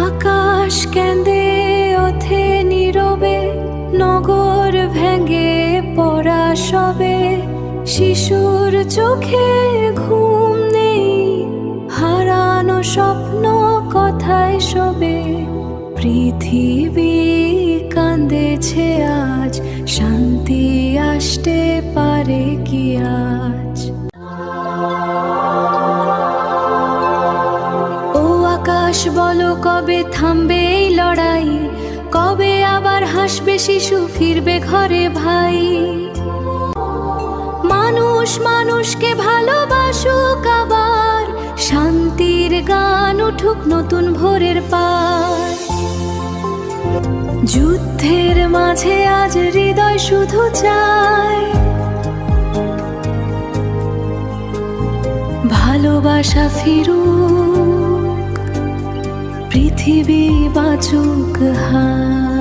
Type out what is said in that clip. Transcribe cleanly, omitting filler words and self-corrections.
আকাশ কেঁদে ওঠে নীরবে, নগর ভেঙে পড়া সবে। শিশুর চোখে ঘুম নেই, হারানো স্বপ্ন কথায় শোবে। পৃথিবী কাঁদেছে আজ, শান্তি আসতে পারে কি আজ? ও আকাশ বলো, কবে থামবে এই লড়াই? কবে আবার হাসবে শিশু, ফিরবে ঘরে ভাই? মানুষ মানুষকে ভালোবাসুক আবার, শান্তির গান উঠুক নতুন ভোরের পার। যুদ্ধের মাঝে আজ হৃদয় শুধু চায় ভালোবাসা ফিরুক, পৃথিবী বাঁচুক হায়।